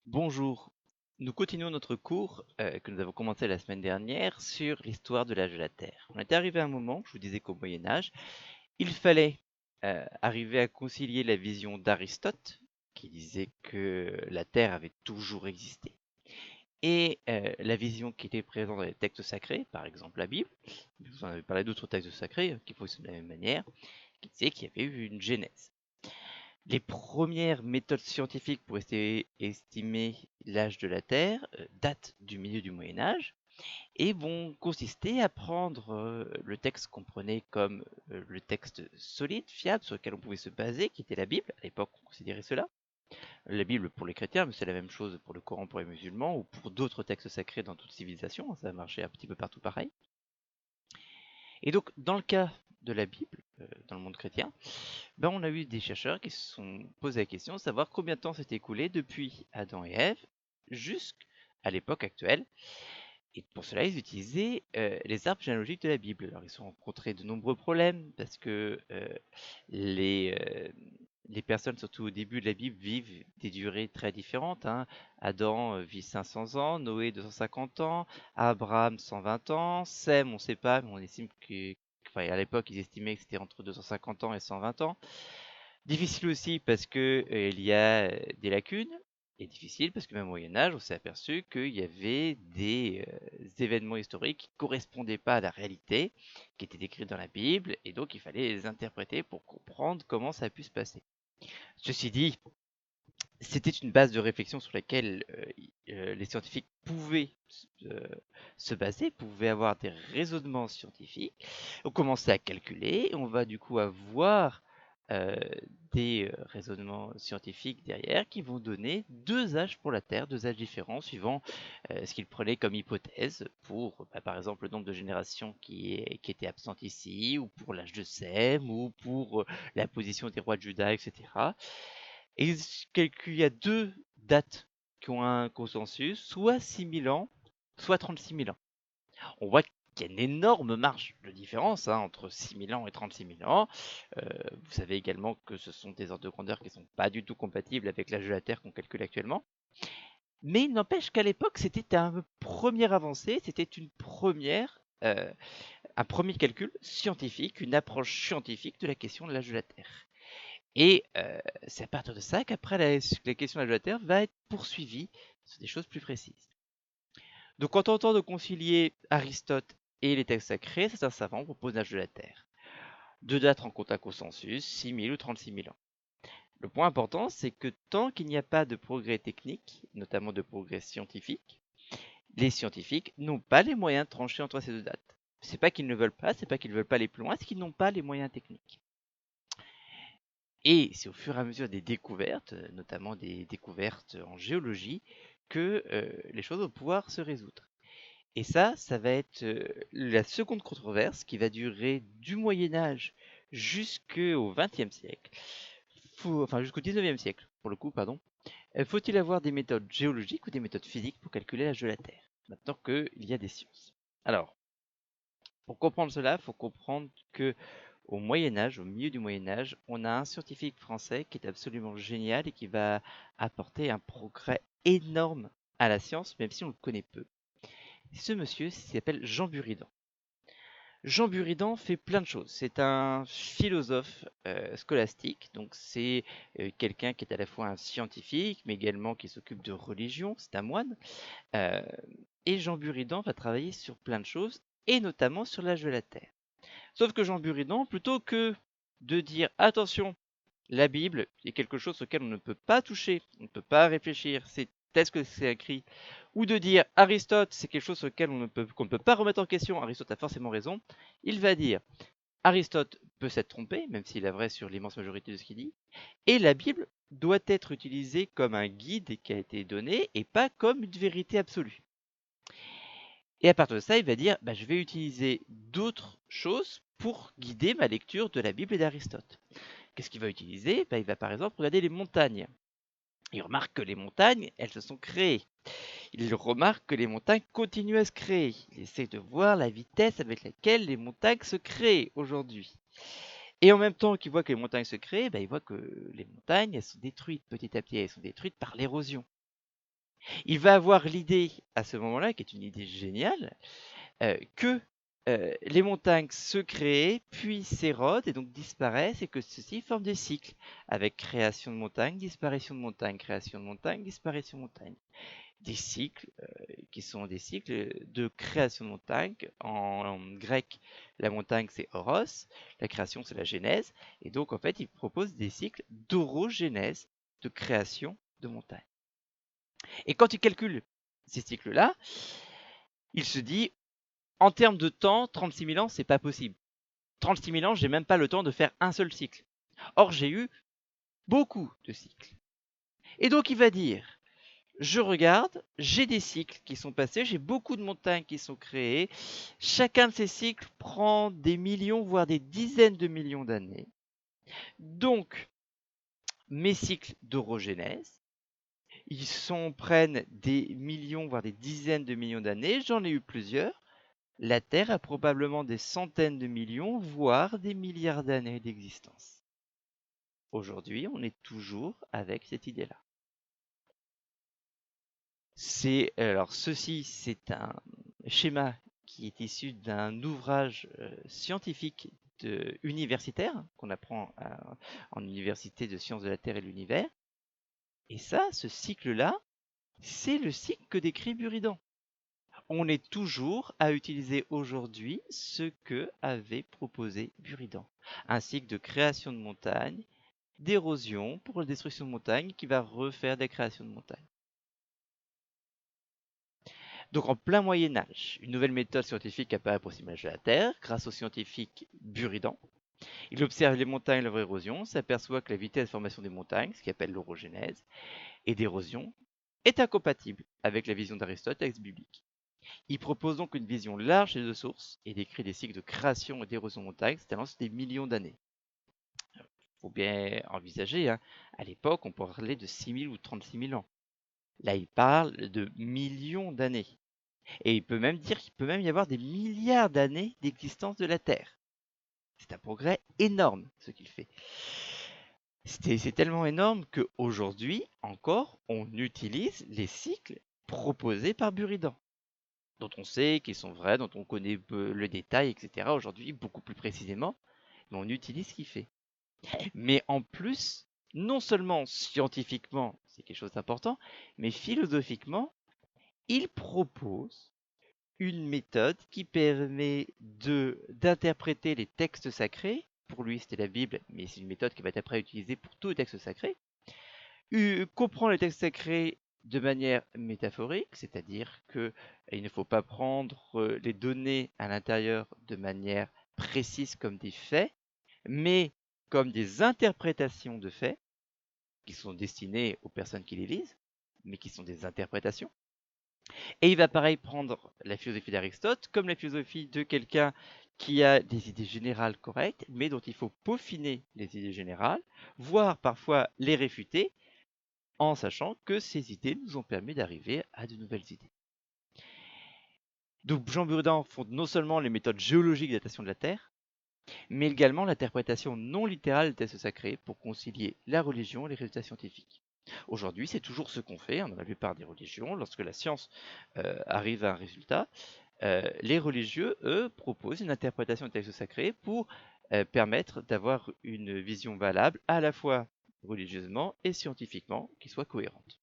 Bonjour. Nous continuons notre cours que nous avons commencé la semaine dernière sur l'histoire de l'âge de la Terre. On était arrivé à un moment, je vous disais qu'au Moyen Âge, il fallait arriver à concilier la vision d'Aristote, qui disait que la Terre avait toujours existé, et la vision qui était présente dans les textes sacrés, par exemple la Bible. Vous en avez parlé d'autres textes sacrés qui fonctionnent de la même manière, qui disait qu'il y avait eu une genèse. Les premières méthodes scientifiques pour estimer l'âge de la Terre datent du milieu du Moyen Âge et vont consister à prendre le texte qu'on prenait comme le texte solide, fiable, sur lequel on pouvait se baser, qui était la Bible. À l'époque, on considérait cela. La Bible pour les chrétiens, mais c'est la même chose pour le Coran pour les musulmans ou pour d'autres textes sacrés dans toute civilisation. Ça marchait un petit peu partout pareil. Et donc, dans le cas de la Bible, dans le monde chrétien, on a eu des chercheurs qui se sont posé la question de savoir combien de temps s'est écoulé depuis Adam et Ève jusqu'à l'époque actuelle. Et pour cela, ils utilisaient les arbres généalogiques de la Bible. Alors, ils ont rencontré de nombreux problèmes parce que les, euh, les personnes, surtout au début de la Bible, vivent des durées très différentes, hein. Adam vit 500 ans, Noé 250 ans, Abraham 120 ans, Sem, on ne sait pas, mais on estime que, enfin, à l'époque, ils estimaient que c'était entre 250 ans et 120 ans. Difficile aussi parce que il y a des lacunes, et difficile parce que même au Moyen Âge, on s'est aperçu qu'il y avait des événements historiques qui ne correspondaient pas à la réalité, qui étaient décrits dans la Bible, et donc il fallait les interpréter pour comprendre comment ça a pu se passer. Ceci dit, c'était une base de réflexion sur laquelle les scientifiques pouvaient se baser, pouvaient avoir des raisonnements scientifiques. On commençait à calculer, et on va du coup avoir euh, des raisonnements scientifiques derrière qui vont donner deux âges pour la Terre, deux âges différents suivant ce qu'ils prenaient comme hypothèse pour, par exemple, le nombre de générations qui étaient absentes ici, ou pour l'âge de Sem, ou pour la position des rois de Juda, etc. Et il y a deux dates qui ont un consensus, soit 6000 ans, soit 36 000 ans. On voit qu'il y a une énorme marge de différence entre 6000 ans et 36 000 ans. Vous savez également que ce sont des ordres de grandeur qui ne sont pas du tout compatibles avec l'âge de la Terre qu'on calcule actuellement. Mais il n'empêche qu'à l'époque, c'était un premier avancée, c'était un premier calcul scientifique, une approche scientifique de la question de l'âge de la Terre. Et c'est à partir de ça qu'après la question de l'âge de la Terre va être poursuivie sur des choses plus précises. Donc en tentant de concilier Aristote et les textes sacrés, certains savants proposent l'âge de la Terre. Deux dates rencontrent un consensus, 6000 ou 36 000 ans. Le point important, c'est que tant qu'il n'y a pas de progrès technique, notamment de progrès scientifique, les scientifiques n'ont pas les moyens de trancher entre ces deux dates. C'est pas qu'ils ne veulent pas, c'est pas qu'ils ne veulent pas aller plus loin, c'est qu'ils n'ont pas les moyens techniques. Et c'est au fur et à mesure des découvertes, notamment des découvertes en géologie, que les choses vont pouvoir se résoudre. Et ça va être la seconde controverse qui va durer du Moyen Âge jusqu'au XXe siècle, enfin jusqu'au XIXe siècle, pour le coup, pardon. Faut-il avoir des méthodes géologiques ou des méthodes physiques pour calculer l'âge de la Terre, maintenant qu'il y a des sciences? Alors, pour comprendre cela, il faut comprendre que au Moyen Âge, au milieu du Moyen Âge, on a un scientifique français qui est absolument génial et qui va apporter un progrès énorme à la science, même si on le connaît peu. Ce monsieur s'appelle Jean Buridan. Jean Buridan fait plein de choses. C'est un philosophe scolastique, donc c'est quelqu'un qui est à la fois un scientifique, mais également qui s'occupe de religion, c'est un moine. Euh, et Jean Buridan va travailler sur plein de choses, et notamment sur l'âge de la Terre. Sauf que Jean Buridan, plutôt que de dire attention, la Bible est quelque chose auquel on ne peut pas toucher, on ne peut pas réfléchir, c'est tel que c'est écrit, ou de dire Aristote, c'est quelque chose auquel qu'on ne peut pas remettre en question, Aristote a forcément raison, il va dire Aristote peut s'être trompé, même s'il est vrai sur l'immense majorité de ce qu'il dit, et la Bible doit être utilisée comme un guide qui a été donné et pas comme une vérité absolue. Et à partir de ça, il va dire je vais utiliser d'autres choses pour guider ma lecture de la Bible et d'Aristote. Qu'est-ce qu'il va utiliser? Il va par exemple regarder les montagnes. Il remarque que les montagnes, elles se sont créées. Il remarque que les montagnes continuent à se créer. Il essaie de voir la vitesse avec laquelle les montagnes se créent aujourd'hui. Et en même temps qu'il voit que les montagnes se créent, il voit que les montagnes, elles sont détruites petit à petit. Elles sont détruites par l'érosion. Il va avoir l'idée à ce moment-là, qui est une idée géniale, que les montagnes se créent, puis s'érodent et donc disparaissent, et que ceci forme des cycles, avec création de montagne, disparition de montagne, création de montagne, disparition de montagne. Des cycles qui sont des cycles de création de montagne. En grec, la montagne c'est oros, la création c'est la genèse, et donc en fait il propose des cycles d'orogénèse, de création de montagne. Et quand il calcule ces cycles-là, il se dit, en termes de temps, 36 000 ans, c'est pas possible. 36 000 ans, j'ai même pas le temps de faire un seul cycle. Or, j'ai eu beaucoup de cycles. Et donc, il va dire, je regarde, j'ai des cycles qui sont passés, j'ai beaucoup de montagnes qui sont créées. Chacun de ces cycles prend des millions, voire des dizaines de millions d'années. Donc, mes cycles d'orogénèse, prennent des millions, voire des dizaines de millions d'années. J'en ai eu plusieurs. La Terre a probablement des centaines de millions, voire des milliards d'années d'existence. Aujourd'hui, on est toujours avec cette idée-là. Ceci, c'est un schéma qui est issu d'un ouvrage scientifique universitaire qu'on apprend en université de sciences de la Terre et de l'univers. Et ça, ce cycle-là, c'est le cycle que décrit Buridan. On est toujours à utiliser aujourd'hui ce que avait proposé Buridan. Un cycle de création de montagnes, d'érosion pour la destruction de montagnes qui va refaire des créations de montagnes. Donc en plein Moyen-Âge, une nouvelle méthode scientifique apparaît pour s'imaginer la Terre grâce au scientifique Buridan. Il observe les montagnes et leur érosion, s'aperçoit que la vitesse de formation des montagnes, ce qu'il appelle l'orogénèse, et d'érosion, est incompatible avec la vision d'Aristote, texte biblique. Il propose donc une vision large des deux sources et décrit des cycles de création et d'érosion de montagnes s'étalant sur des millions d'années. Il faut bien envisager, à l'époque, on parlait de 6 000 ou 36 000 ans. Là, il parle de millions d'années. Et il peut même dire qu'il peut même y avoir des milliards d'années d'existence de la Terre. C'est un progrès énorme, ce qu'il fait. C'est tellement énorme qu'aujourd'hui, encore, on utilise les cycles proposés par Buridan, dont on sait qu'ils sont vrais, dont on connaît le détail, etc. Aujourd'hui, beaucoup plus précisément, mais on utilise ce qu'il fait. Mais en plus, non seulement scientifiquement, c'est quelque chose d'important, mais philosophiquement, il propose une méthode qui permet d'interpréter les textes sacrés. Pour lui, c'était la Bible, mais c'est une méthode qui va être après utilisée pour tous les textes sacrés. Comprendre les textes sacrés de manière métaphorique, c'est-à-dire qu'il ne faut pas prendre les données à l'intérieur de manière précise comme des faits, mais comme des interprétations de faits qui sont destinées aux personnes qui les lisent, mais qui sont des interprétations. Et il va pareil prendre la philosophie d'Aristote comme la philosophie de quelqu'un qui a des idées générales correctes, mais dont il faut peaufiner les idées générales, voire parfois les réfuter, en sachant que ces idées nous ont permis d'arriver à de nouvelles idées. Donc Jean Buridan fonde non seulement les méthodes géologiques d'adaptation de la Terre, mais également l'interprétation non littérale des textes sacrés pour concilier la religion et les résultats scientifiques. Aujourd'hui, c'est toujours ce qu'on fait dans la plupart des religions. Lorsque la science arrive à un résultat, les religieux, eux, proposent une interprétation des textes sacrés pour permettre d'avoir une vision valable à la fois religieusement et scientifiquement qui soit cohérente.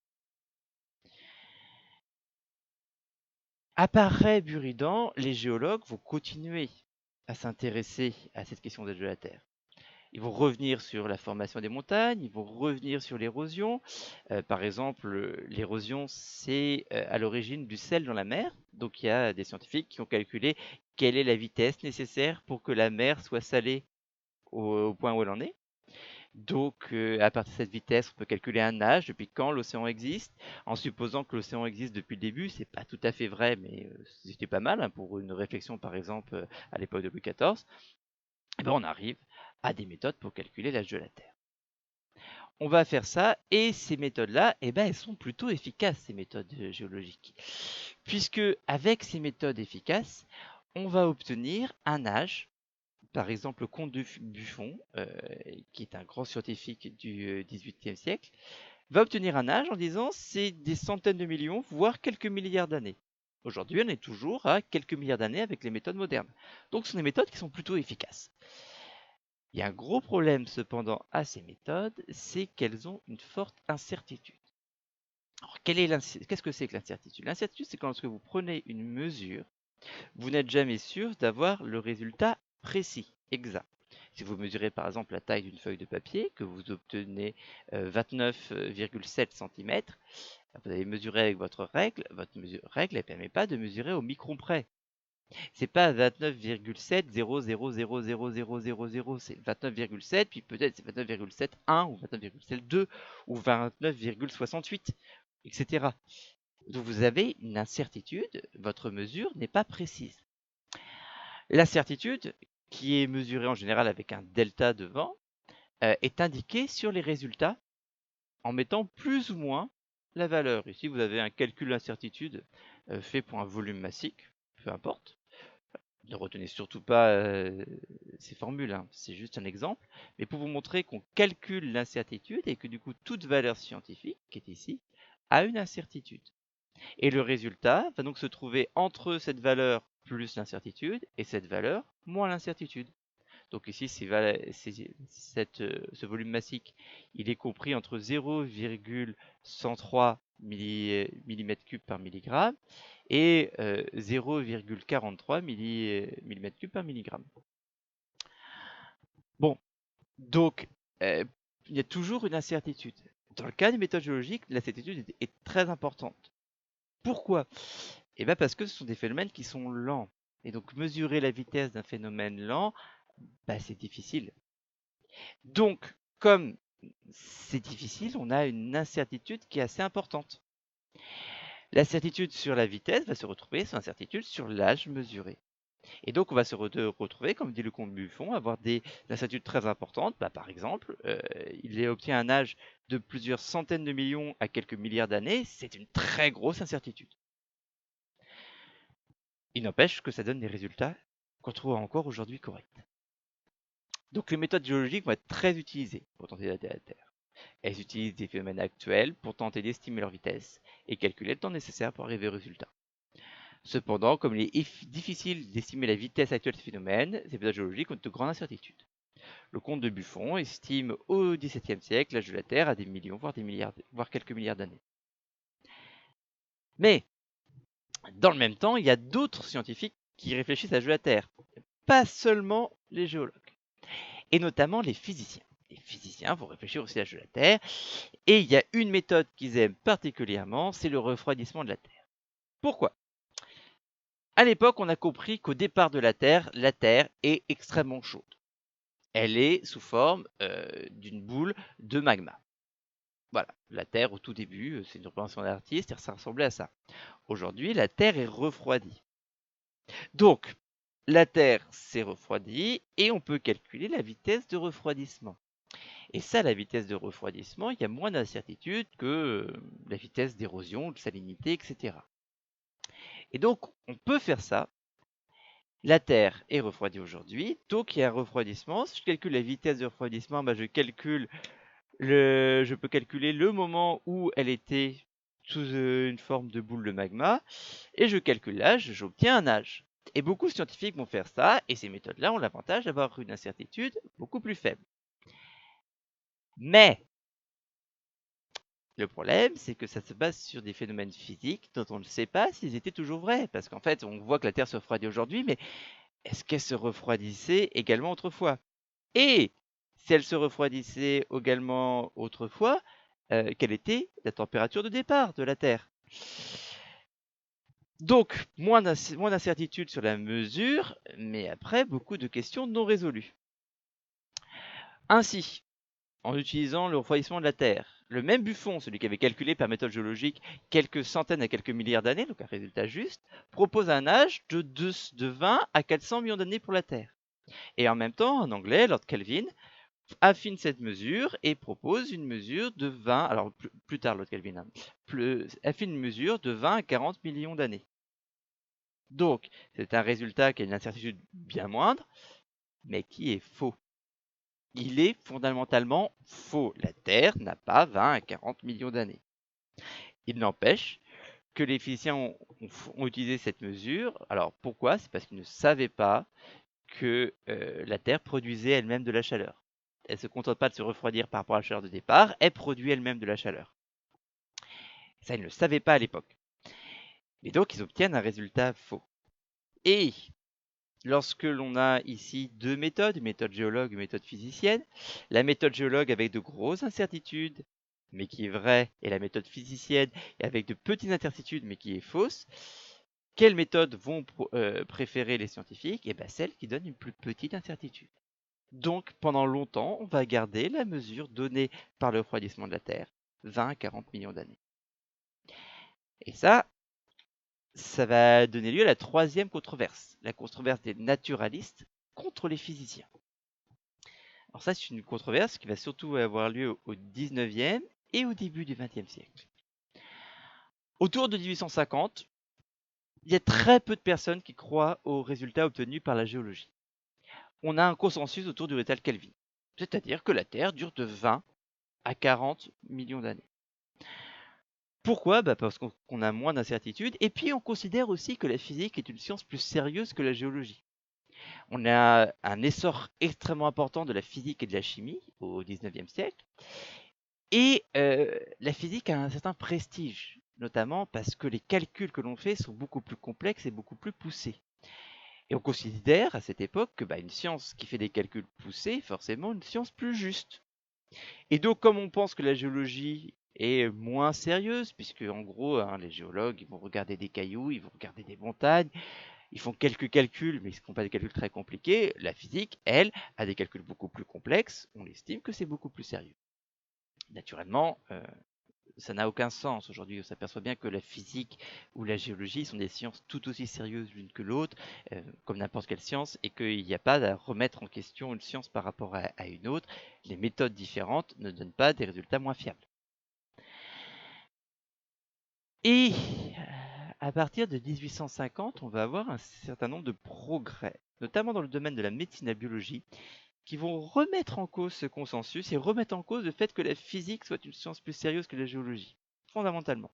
Après Buridan, les géologues vont continuer à s'intéresser à cette question de la Terre. Ils vont revenir sur la formation des montagnes, ils vont revenir sur l'érosion. Par exemple, l'érosion, c'est à l'origine du sel dans la mer. Donc il y a des scientifiques qui ont calculé quelle est la vitesse nécessaire pour que la mer soit salée au point où elle en est. Donc à partir de cette vitesse, on peut calculer un âge, depuis quand l'océan existe, en supposant que l'océan existe depuis le début. C'est pas tout à fait vrai, mais c'était pas mal pour une réflexion, par exemple, à l'époque de Louis XIV. Et ben, on arrive à des méthodes pour calculer l'âge de la Terre. On va faire ça, et ces méthodes-là, elles sont plutôt efficaces, ces méthodes géologiques. Puisque avec ces méthodes efficaces, on va obtenir un âge. Par exemple, le comte de Buffon, qui est un grand scientifique du XVIIIe siècle, va obtenir un âge en disant c'est des centaines de millions, voire quelques milliards d'années. Aujourd'hui, on est toujours à quelques milliards d'années avec les méthodes modernes. Donc ce sont des méthodes qui sont plutôt efficaces. Il y a un gros problème cependant à ces méthodes, c'est qu'elles ont une forte incertitude. Alors, qu'est-ce que c'est que l'incertitude? L'incertitude, c'est quand lorsque vous prenez une mesure, vous n'êtes jamais sûr d'avoir le résultat précis, exact. Si vous mesurez par exemple la taille d'une feuille de papier, que vous obtenez 29,7 cm, vous allez mesurer avec votre règle ne permet pas de mesurer au micron près. C'est pas 29,7 0,0000000, c'est 29,7, puis peut-être c'est 29,71 ou 29,72 ou 29,68, etc. Donc vous avez une incertitude, votre mesure n'est pas précise. L'incertitude, qui est mesurée en général avec un delta devant, est indiquée sur les résultats en mettant plus ou moins la valeur. Ici, vous avez un calcul d'incertitude fait pour un volume massique, peu importe. Ne retenez surtout pas ces formules, hein, c'est juste un exemple. Mais pour vous montrer qu'on calcule l'incertitude et que du coup, toute valeur scientifique, qui est ici, a une incertitude. Et le résultat va donc se trouver entre cette valeur plus l'incertitude et cette valeur moins l'incertitude. Donc ici, ce volume massique, il est compris entre 0,103 mm3 par milligramme et 0,43 mm3 par milligramme. Bon, donc il y a toujours une incertitude. Dans le cas des méthodes géologiques, l'incertitude est très importante. Pourquoi? Eh bien parce que ce sont des phénomènes qui sont lents. Et donc mesurer la vitesse d'un phénomène lent, c'est difficile. Donc, comme c'est difficile, on a une incertitude qui est assez importante. L'incertitude sur la vitesse va se retrouver sur l'incertitude sur l'âge mesuré. Et donc, on va se retrouver, comme dit le comte Buffon, avoir des incertitudes très importantes. Par exemple, il obtient un âge de plusieurs centaines de millions à quelques milliards d'années. C'est une très grosse incertitude. Il n'empêche que ça donne des résultats qu'on trouve encore aujourd'hui corrects. Donc les méthodes géologiques vont être très utilisées pour tenter dater la Terre. Elles utilisent des phénomènes actuels pour tenter d'estimer leur vitesse et calculer le temps nécessaire pour arriver au résultat. Cependant, comme il est difficile d'estimer la vitesse actuelle de ces phénomènes, ces méthodes géologiques ont de grandes incertitudes. Le comte de Buffon estime au XVIIe siècle l'âge de la Terre à des millions, voire quelques milliards d'années. Mais, dans le même temps, il y a d'autres scientifiques qui réfléchissent à l'âge de la Terre, pas seulement les géologues, et notamment les physiciens. Les physiciens vont réfléchir aussi à l'âge de la Terre, et il y a une méthode qu'ils aiment particulièrement, c'est le refroidissement de la Terre. Pourquoi? À l'époque, on a compris qu'au départ de la Terre est extrêmement chaude. Elle est sous forme d'une boule de magma. Voilà, la Terre au tout début, c'est une représentation d'artiste, ça ressemblait à ça. Aujourd'hui, la Terre est refroidie. Donc, la Terre s'est refroidie et on peut calculer la vitesse de refroidissement. Et ça, la vitesse de refroidissement, il y a moins d'incertitude que la vitesse d'érosion, de salinité, etc. Et donc, on peut faire ça. La Terre est refroidie aujourd'hui, donc il y a un refroidissement. Si je calcule la vitesse de refroidissement, je peux calculer le moment où elle était sous une forme de boule de magma, et je calcule l'âge, j'obtiens un âge. Et beaucoup de scientifiques vont faire ça, et ces méthodes-là ont l'avantage d'avoir une incertitude beaucoup plus faible. Mais le problème, c'est que ça se base sur des phénomènes physiques dont on ne sait pas s'ils étaient toujours vrais. Parce qu'en fait, on voit que la Terre se refroidit aujourd'hui, mais est-ce qu'elle se refroidissait également autrefois? Et si elle se refroidissait également autrefois, quelle était la température de départ de la Terre? Donc, moins d'incertitude sur la mesure, mais après, beaucoup de questions non résolues. Ainsi, en utilisant le refroidissement de la Terre, le même Buffon, celui qui avait calculé par méthode géologique quelques centaines à quelques milliards d'années, donc un résultat juste, propose un âge de 20 à 400 millions d'années pour la Terre. Et en même temps, en anglais, Lord Kelvin affine cette mesure et propose une mesure de 20, alors plus tard Lord Kelvin, affine une mesure de 20 à 40 millions d'années. Donc, c'est un résultat qui a une incertitude bien moindre, mais qui est faux. il est fondamentalement faux. La Terre n'a pas 20 à 40 millions d'années. Il n'empêche que les physiciens ont utilisé cette mesure. Alors pourquoi? C'est parce qu'ils ne savaient pas que la Terre produisait elle-même de la chaleur. Elle ne se contente pas de se refroidir par rapport à la chaleur de départ, elle produit elle-même de la chaleur. Ça, ils ne le savaient pas à l'époque. Et donc, ils obtiennent un résultat faux. Et lorsque l'on a ici deux méthodes, une méthode géologue et une méthode physicienne, la méthode géologue avec de grosses incertitudes, mais qui est vraie, et la méthode physicienne avec de petites incertitudes, mais qui est fausse, quelles méthodes vont préférer les scientifiques? Eh bien, celles qui donnent une plus petite incertitude. Donc, pendant longtemps, on va garder la mesure donnée par le refroidissement de la Terre, 20 à 40 millions d'années. Et ça va donner lieu à la troisième controverse, la controverse des naturalistes contre les physiciens. Alors ça, c'est une controverse qui va surtout avoir lieu au 19e et au début du 20e siècle. Autour de 1850, il y a très peu de personnes qui croient aux résultats obtenus par la géologie. On a un consensus autour du résultat de Kelvin, c'est-à-dire que la Terre dure de 20 à 40 millions d'années. Pourquoi? Parce qu'on a moins d'incertitudes, et puis on considère aussi que la physique est une science plus sérieuse que la géologie. On a un essor extrêmement important de la physique et de la chimie au 19e siècle, et la physique a un certain prestige, notamment parce que les calculs que l'on fait sont beaucoup plus complexes et beaucoup plus poussés. Et on considère à cette époque que une science qui fait des calculs poussés est forcément une science plus juste. Et donc, comme on pense que la géologie est moins sérieuse, puisque en gros, les géologues ils vont regarder des cailloux, ils vont regarder des montagnes, ils font quelques calculs, mais ils ne font pas des calculs très compliqués. La physique, elle, a des calculs beaucoup plus complexes. On estime que c'est beaucoup plus sérieux. Naturellement, ça n'a aucun sens. Aujourd'hui, on s'aperçoit bien que la physique ou la géologie sont des sciences tout aussi sérieuses l'une que l'autre, comme n'importe quelle science, et qu'il n'y a pas à remettre en question une science par rapport à une autre. Les méthodes différentes ne donnent pas des résultats moins fiables. Et à partir de 1850, on va avoir un certain nombre de progrès, notamment dans le domaine de la médecine et la biologie, qui vont remettre en cause ce consensus et remettre en cause le fait que la physique soit une science plus sérieuse que la géologie, fondamentalement.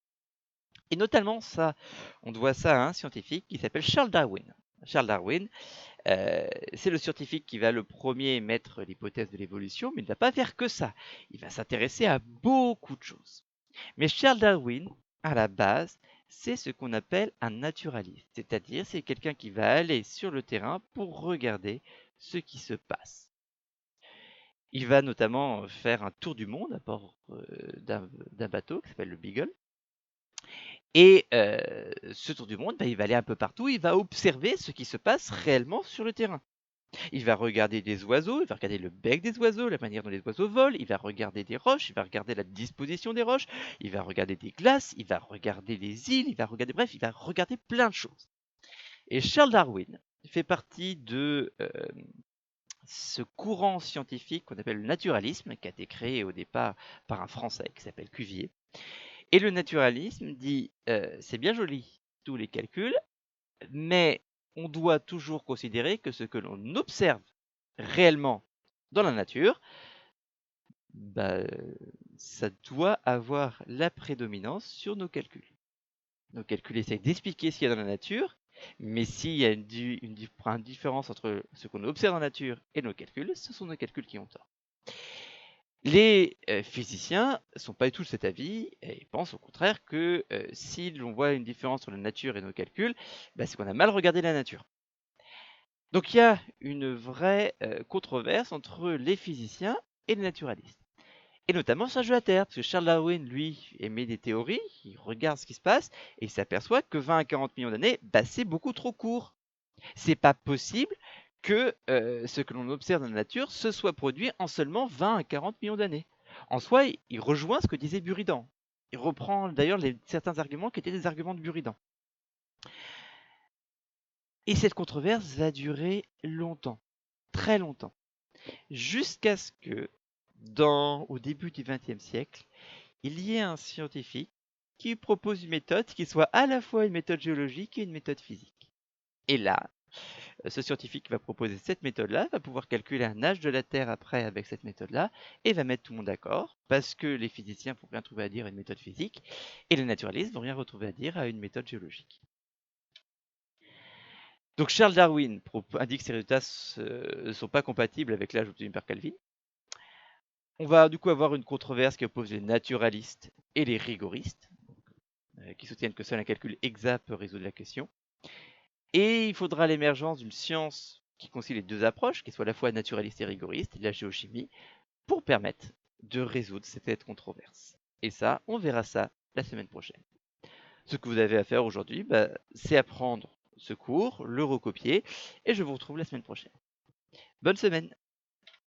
Et notamment, ça, on doit ça à un scientifique qui s'appelle Charles Darwin. Charles Darwin, c'est le scientifique qui va le premier émettre l'hypothèse de l'évolution, mais il ne va pas faire que ça. Il va s'intéresser à beaucoup de choses. Mais Charles Darwin, à la base, c'est ce qu'on appelle un naturaliste, c'est-à-dire c'est quelqu'un qui va aller sur le terrain pour regarder ce qui se passe. Il va notamment faire un tour du monde à bord d'un bateau qui s'appelle le Beagle. Et ce tour du monde, il va aller un peu partout, il va observer ce qui se passe réellement sur le terrain. Il va regarder des oiseaux, il va regarder le bec des oiseaux, la manière dont les oiseaux volent, il va regarder des roches, il va regarder la disposition des roches, il va regarder des glaces, il va regarder les îles, il va regarder plein de choses. Et Charles Darwin fait partie de ce courant scientifique qu'on appelle le naturalisme, qui a été créé au départ par un Français qui s'appelle Cuvier. Et le naturalisme dit c'est bien joli tous les calculs, mais on doit toujours considérer que ce que l'on observe réellement dans la nature, ça doit avoir la prédominance sur nos calculs. Nos calculs essayent d'expliquer ce qu'il y a dans la nature, mais s'il y a une différence entre ce qu'on observe dans la nature et nos calculs, ce sont nos calculs qui ont tort. Les physiciens ne sont pas du tout de cet avis et pensent au contraire que si l'on voit une différence entre la nature et nos calculs, c'est qu'on a mal regardé la nature. Donc il y a une vraie controverse entre les physiciens et les naturalistes. Et notamment sur la jeu à terre, parce que Charles Darwin, lui, émet des théories, il regarde ce qui se passe, et il s'aperçoit que 20 à 40 millions d'années, c'est beaucoup trop court. C'est pas possible que ce que l'on observe dans la nature se soit produit en seulement 20 à 40 millions d'années. En soi, il rejoint ce que disait Buridan. Il reprend d'ailleurs certains arguments qui étaient des arguments de Buridan. Et cette controverse va durer longtemps, très longtemps, jusqu'à ce que, au début du XXe siècle, il y ait un scientifique qui propose une méthode qui soit à la fois une méthode géologique et une méthode physique. Et là, ce scientifique va proposer cette méthode-là, va pouvoir calculer un âge de la Terre après avec cette méthode-là, et va mettre tout le monde d'accord, parce que les physiciens vont rien trouver à dire à une méthode physique, et les naturalistes vont rien retrouver à dire à une méthode géologique. Donc Charles Darwin indique que ces résultats ne sont pas compatibles avec l'âge obtenu par Calvin. On va du coup avoir une controverse qui oppose les naturalistes et les rigoristes, qui soutiennent que seul un calcul exact peut résoudre la question. Et il faudra l'émergence d'une science qui concilie les deux approches, qui soit à la fois naturaliste et rigoriste, la géochimie, pour permettre de résoudre cette controverse. Et ça, on verra ça la semaine prochaine. Ce que vous avez à faire aujourd'hui, c'est apprendre ce cours, le recopier, et je vous retrouve la semaine prochaine. Bonne semaine!